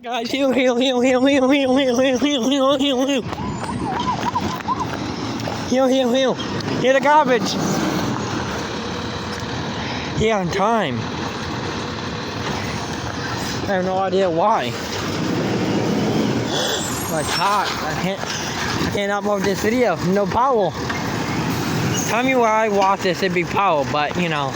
Guys, heal. Heal the garbage. Yeah, on time. I have no idea why. It's hot. I can't upload this video. No power. Tell me where I watch this, it'd be power, but you know.